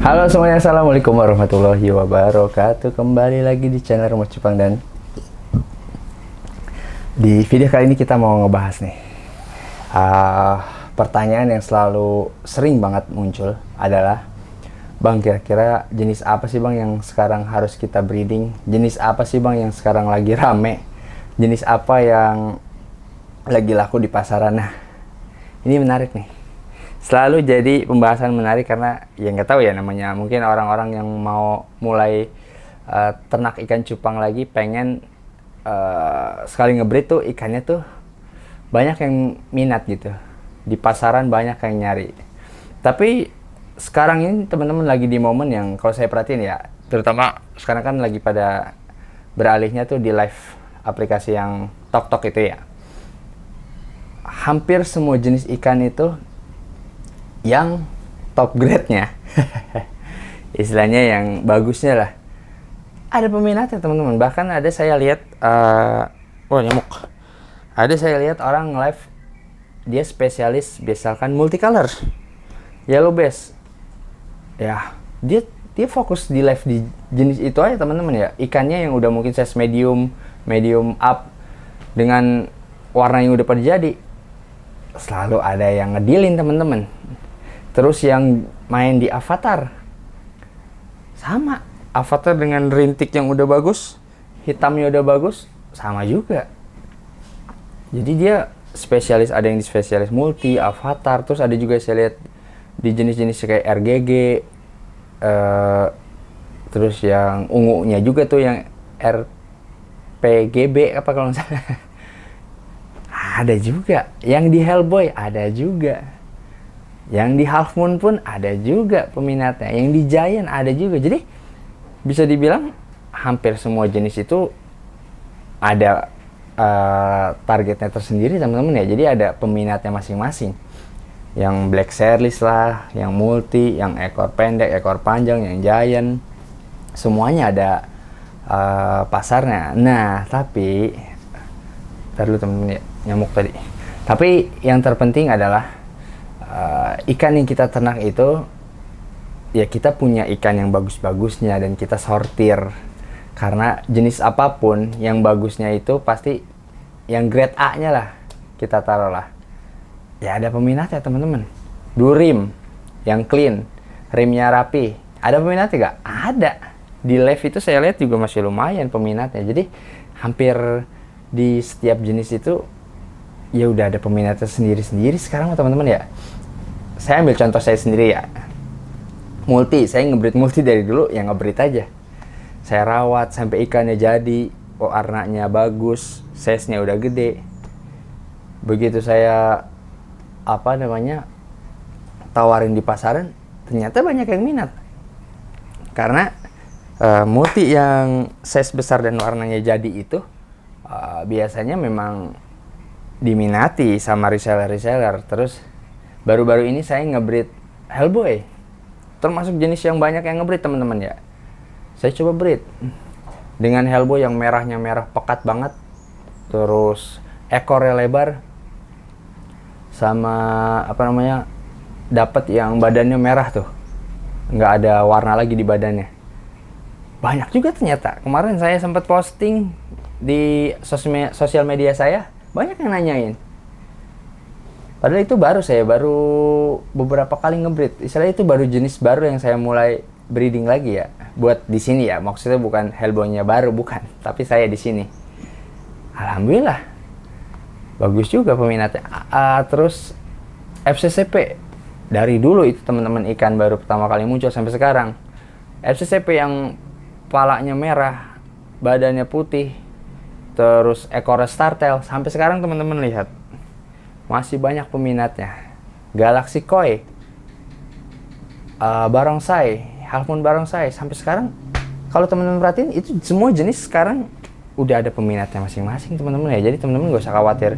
Halo semuanya, assalamualaikum warahmatullahi wabarakatuh. Kembali lagi di channel Remote Cupang, dan di video kali ini kita mau ngebahas nih pertanyaan yang selalu sering banget muncul adalah, Bang, kira-kira jenis apa sih Bang yang sekarang harus kita breeding? Jenis apa sih Bang yang sekarang lagi rame? Jenis apa yang lagi laku di pasaran? Nah, ini menarik nih. Selalu jadi pembahasan menarik karena ya nggak tahu ya, namanya mungkin orang-orang yang mau mulai ternak ikan cupang lagi, pengen sekali ngebreed tuh ikannya tuh banyak yang minat gitu, di pasaran banyak yang nyari. Tapi sekarang ini teman-teman lagi di momen yang kalau saya perhatiin ya, terutama sekarang kan lagi pada beralihnya tuh di live aplikasi yang TokTok itu ya. Hampir semua jenis ikan itu yang top grade-nya istilahnya yang bagusnya lah, ada peminatnya teman-teman. Bahkan ada saya lihat nyamuk, ada saya lihat orang live, dia spesialis misalkan multicolor yellow bass ya, dia fokus di live di jenis itu aja teman-teman ya. Ikannya yang udah mungkin size medium up dengan warna yang udah pada jadi, selalu ada yang ngedilin teman-teman. Terus yang main di avatar, sama avatar dengan rintik yang udah bagus, hitamnya udah bagus, sama juga. Jadi dia spesialis, ada yang di spesialis multi, avatar. Terus ada juga saya lihat di jenis-jenis kayak RGG, terus yang ungunya juga tuh yang RPGB apa kalau nggak salah. Ada juga yang di Hellboy, ada juga yang di Half Moon pun ada juga peminatnya, yang di Giant ada juga. Jadi bisa dibilang hampir semua jenis itu ada targetnya tersendiri teman-teman ya. Jadi ada peminatnya masing-masing. Yang Black Series lah, yang multi, yang ekor pendek, ekor panjang, yang Giant, semuanya ada pasarnya. Nah, tapi ntar dulu teman-teman ya, nyamuk tadi. Tapi yang terpenting adalah ikan yang kita ternak itu ya, kita punya ikan yang bagus-bagusnya dan kita sortir. Karena jenis apapun yang bagusnya itu pasti yang grade A nya lah kita taruh lah ya, ada peminatnya teman-teman. Durim yang clean, rimnya rapi, ada peminatnya gak? Ada. Di live itu saya lihat juga masih lumayan peminatnya. Jadi hampir di setiap jenis itu ya udah ada peminatnya sendiri-sendiri sekarang teman-teman ya. Saya ambil contoh saya sendiri ya. Multi, saya ngebreed multi dari dulu, yang ngebreed aja. Saya rawat sampai ikannya jadi, warnanya bagus, size-nya udah gede. Begitu saya tawarin di pasaran, ternyata banyak yang minat. Karena multi yang size besar dan warnanya jadi itu biasanya memang diminati sama reseller. Terus baru-baru ini saya ngebreed Hellboy, termasuk jenis yang banyak yang ngebreed teman-teman ya. Saya coba breed dengan Hellboy yang merahnya merah pekat banget, terus ekornya lebar, sama dapat yang badannya merah tuh, nggak ada warna lagi di badannya. Banyak juga ternyata. Kemarin saya sempat posting di sosial media saya, banyak yang nanyain. Padahal itu baru beberapa kali ngebreed. Istilahnya itu baru jenis baru yang saya mulai breeding lagi ya. Buat di sini ya, maksudnya bukan Hellboy-nya baru, bukan. Tapi saya di sini. Alhamdulillah. Bagus juga peminatnya. Terus FCCP. Dari dulu itu teman-teman, ikan baru pertama kali muncul sampai sekarang. FCCP yang palanya merah, badannya putih, terus ekornya startail, sampai sekarang teman-teman lihat masih banyak peminatnya. Galaxy Koi, Barongsai, Half Moon Barongsai, sampai sekarang kalau teman-teman perhatiin itu semua jenis sekarang udah ada peminatnya masing-masing teman-teman ya. Jadi teman-teman gak usah khawatir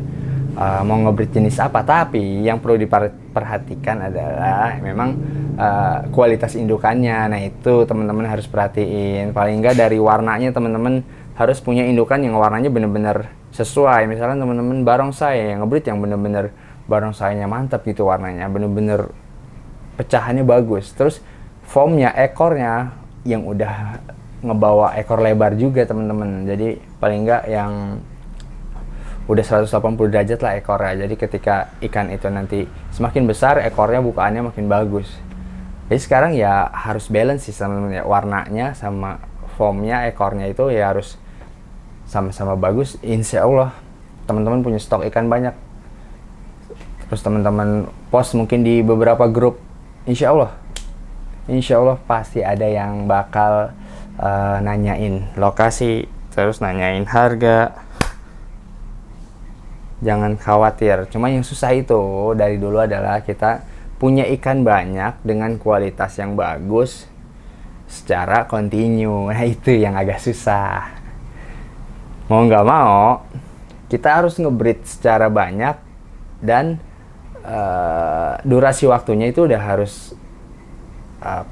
mau ngebreed jenis apa. Tapi yang perlu diperhatikan adalah memang kualitas indukannya. Nah itu teman-teman harus perhatiin. Paling nggak dari warnanya teman-teman harus punya indukan yang warnanya bener-bener sesuai. Misalnya teman-teman barongsai yang ngebreed yang bener-bener barongsainya mantap gitu, warnanya bener-bener pecahannya bagus. Terus foamnya, ekornya yang udah ngebawa ekor lebar juga teman-teman. Jadi paling enggak yang udah 180 derajat lah ekornya. Jadi ketika ikan itu nanti semakin besar, ekornya bukaannya makin bagus. Jadi sekarang ya harus balance sih teman-teman ya, warnanya sama foamnya, ekornya itu ya harus sama-sama bagus. Insya Allah teman-teman punya stok ikan banyak, terus teman-teman post mungkin di beberapa grup, insya Allah pasti ada yang bakal nanyain lokasi, terus nanyain harga. Jangan khawatir, cuma yang susah itu dari dulu adalah kita punya ikan banyak dengan kualitas yang bagus secara kontinu. Nah itu yang agak susah. Mau nggak mau kita harus ngebreed secara banyak, dan durasi waktunya itu udah harus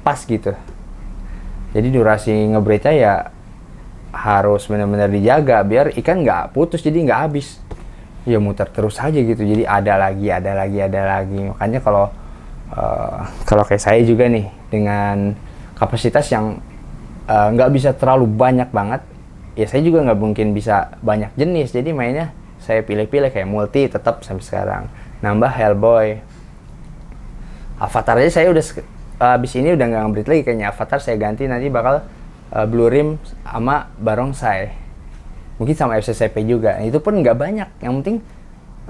pas gitu. Jadi durasi ngebreednya ya harus benar-benar dijaga biar ikan nggak putus, jadi nggak habis. Ya muter terus aja gitu, jadi ada lagi. Makanya kalau kayak saya juga nih dengan kapasitas yang nggak bisa terlalu banyak banget, ya saya juga nggak mungkin bisa banyak jenis. Jadi mainnya saya pilih-pilih kayak multi tetap sampai sekarang. Nambah Hellboy, Avatar aja saya udah abis ini udah nggak ngebreed lagi kayaknya. Avatar saya ganti, nanti bakal Blue Rim sama Barongsai, mungkin sama FCCP juga. Itu pun nggak banyak, yang penting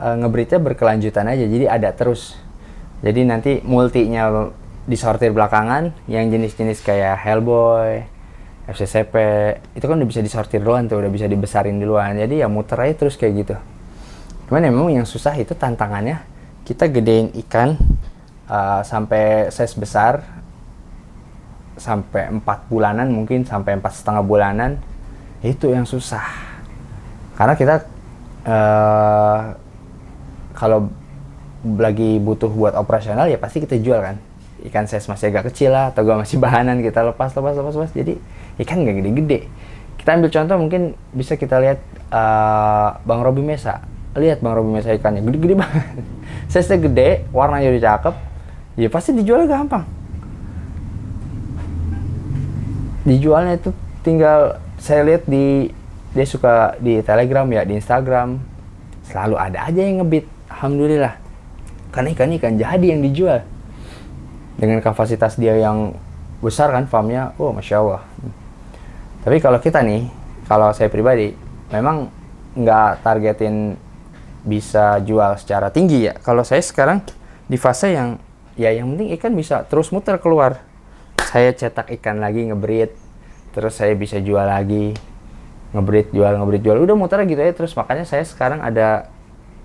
ngebreednya berkelanjutan aja, jadi ada terus. Jadi nanti multinya disortir belakangan, yang jenis-jenis kayak Hellboy, FCCP itu kan udah bisa disortir duluan tuh, udah bisa dibesarin duluan, jadi ya muter aja terus kayak gitu. Cuman memang yang susah itu tantangannya kita gedein ikan sampai size besar, sampai 4 bulanan, mungkin sampai 4,5 bulanan, itu yang susah. Karena kita kalau lagi butuh buat operasional ya pasti kita jual kan. Ikan size masih agak kecil lah, atau gak masih bahanan, kita lepas. Jadi ikan nggak gede-gede. Kita ambil contoh, mungkin bisa kita lihat Bang Robi Mesa. Lihat Bang Robi Mesa ikannya gede-gede banget. Size-nya gede, warnanya udah cakep, ya pasti dijualnya gampang. Dijualnya itu tinggal saya lihat dia suka di Telegram ya, di Instagram selalu ada aja yang ngebit. Alhamdulillah, karena ikan jadi yang dijual dengan kapasitas dia yang besar kan farmnya. Oh masya Allah. Tapi kalau kita nih, kalau saya pribadi memang nggak targetin bisa jual secara tinggi ya. Kalau saya sekarang di fase yang penting ikan bisa terus muter keluar. Saya cetak ikan lagi, ngebreed, terus saya bisa jual lagi, ngebreed jual, udah muter gitu ya terus. Makanya saya sekarang ada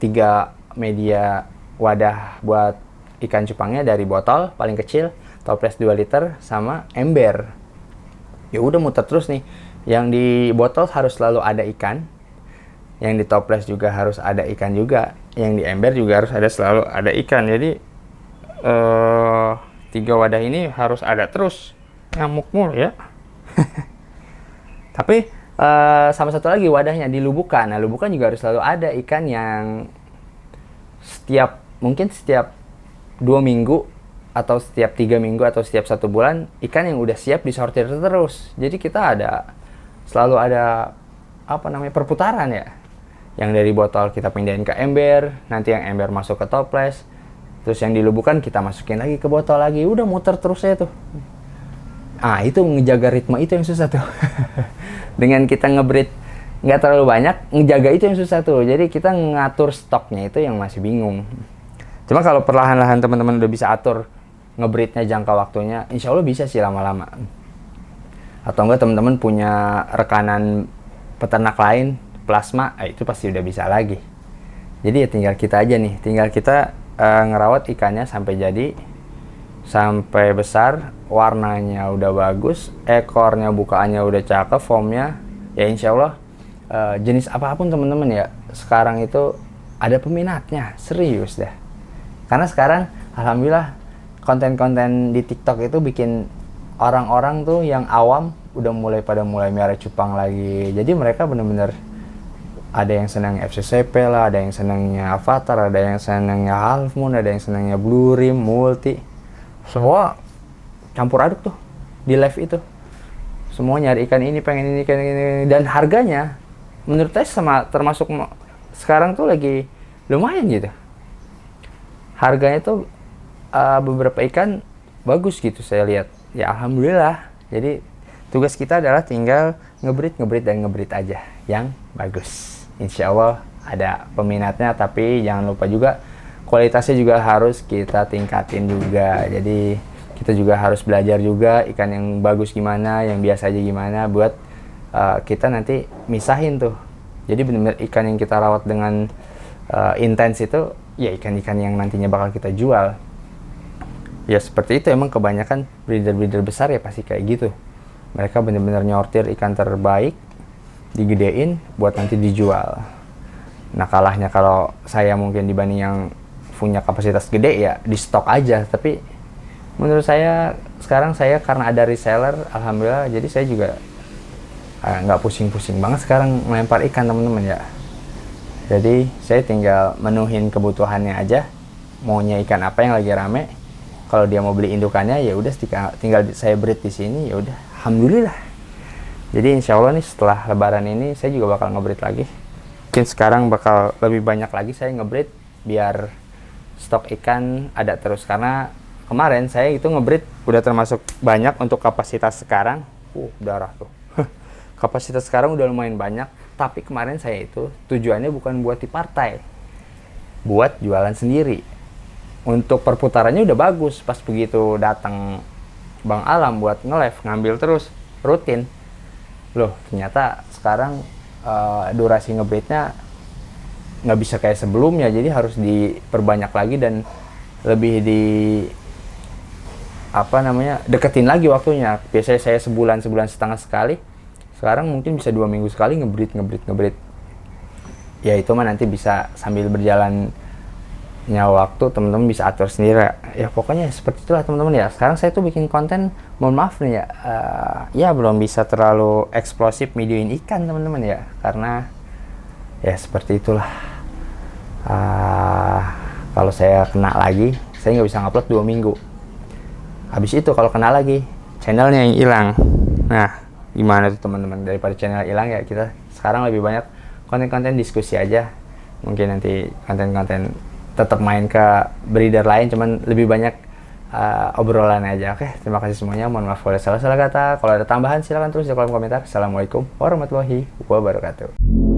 3 media wadah buat ikan cupangnya, dari botol paling kecil, toples 2 liter, sama ember. Ya udah muter terus nih. Yang di botol harus selalu ada ikan, yang di toples juga harus ada ikan juga, yang di ember juga harus selalu ada ikan. Jadi 3 wadah ini harus ada terus, nyamuk mulu ya. Tapi sama satu lagi wadahnya di lubukan. Nah lubukan juga harus selalu ada ikan yang mungkin setiap 2 minggu atau setiap 3 minggu atau setiap 1 bulan, ikan yang udah siap disortir terus. Jadi kita selalu ada perputaran ya. Yang dari botol kita pindahin ke ember, nanti yang ember masuk ke toples, terus yang dilubukan kita masukin lagi ke botol lagi, udah muter terus ya tuh. Itu ngejaga ritme itu yang susah tuh. Dengan kita ngebreed nggak terlalu banyak, ngejaga itu yang susah tuh. Jadi kita ngatur stoknya itu yang masih bingung. Cuma kalau perlahan-lahan teman-teman udah bisa atur ngebreednya, jangka waktunya, insya Allah bisa sih lama-lama. Atau enggak teman-teman punya rekanan peternak lain, plasma, itu pasti udah bisa lagi. Jadi ya tinggal kita aja nih, tinggal kita ngerawat ikannya sampai jadi, sampai besar, warnanya udah bagus, ekornya bukaannya udah cakep, foamnya, ya insya Allah jenis apapun teman-teman ya, sekarang itu ada peminatnya, serius dah. Karena sekarang alhamdulillah konten-konten di TikTok itu bikin orang-orang tuh yang awam udah mulai miara cupang lagi. Jadi mereka bener-bener ada yang senang FCCP lah, ada yang senangnya Avatar, ada yang senangnya Half Moon, ada yang senangnya Blue Rim, Multi. Semua campur aduk tuh di live itu. Semua nyari ikan ini, pengen ini, ikan ini, dan harganya menurut saya sama termasuk sekarang tuh lagi lumayan gitu. Harganya tuh beberapa ikan bagus gitu saya lihat. Ya alhamdulillah. Jadi tugas kita adalah tinggal ngebreed aja yang bagus. Insya Allah ada peminatnya, tapi jangan lupa juga kualitasnya juga harus kita tingkatin juga. Jadi kita juga harus belajar juga ikan yang bagus gimana, yang biasa aja gimana, buat kita nanti misahin tuh. Jadi benar-benar ikan yang kita rawat dengan intens itu ya ikan-ikan yang nantinya bakal kita jual. Ya seperti itu, emang kebanyakan breeder-breeder besar ya pasti kayak gitu. Mereka benar-benar nyortir ikan terbaik, digedein buat nanti dijual. Nah kalahnya kalau saya mungkin dibanding yang punya kapasitas gede ya di stok aja. Tapi menurut saya sekarang saya karena ada reseller, alhamdulillah, jadi saya juga nggak pusing-pusing banget sekarang melempar ikan teman-teman ya. Jadi saya tinggal menuhin kebutuhannya aja, maunya ikan apa yang lagi rame. Kalau dia mau beli indukannya ya udah tinggal saya breed di sini, ya udah alhamdulillah. Jadi insya Allah nih setelah lebaran ini saya juga bakal ngebreed lagi. Mungkin sekarang bakal lebih banyak lagi saya ngebreed biar stok ikan ada terus, karena kemarin saya itu ngebreed udah termasuk banyak untuk kapasitas sekarang. Darah tuh. Kapasitas sekarang udah lumayan banyak, tapi kemarin saya itu tujuannya bukan buat di partai, buat jualan sendiri. Untuk perputarannya udah bagus, pas begitu datang Bang Alam buat nge-live, ngambil terus rutin. Loh ternyata sekarang durasi ngebreednya nggak bisa kayak sebelumnya, jadi harus diperbanyak lagi dan lebih deketin lagi waktunya. Biasanya saya sebulan setengah sekali, sekarang mungkin bisa 2 minggu sekali ngebreed. Ya itu mah nanti bisa sambil berjalannya waktu teman-teman bisa atur sendiri ya. Pokoknya seperti itulah teman-teman ya. Sekarang saya tuh bikin konten, mohon maaf nih ya, ya belum bisa terlalu eksplosif videoin ikan teman-teman ya, karena ya seperti itulah. Kalau saya kena lagi, saya nggak bisa ngupload 2 minggu. Habis itu kalau kena lagi, channelnya yang hilang. Nah gimana tuh teman-teman, daripada channel hilang ya kita sekarang lebih banyak konten-konten diskusi aja. Mungkin nanti konten-konten tetap main ke breeder lain, cuman lebih banyak obrolan aja. Oke, terima kasih semuanya, mohon maaf kalau salah kata. Kalau ada tambahan silahkan tulis di kolom komentar. Assalamualaikum warahmatullahi wabarakatuh.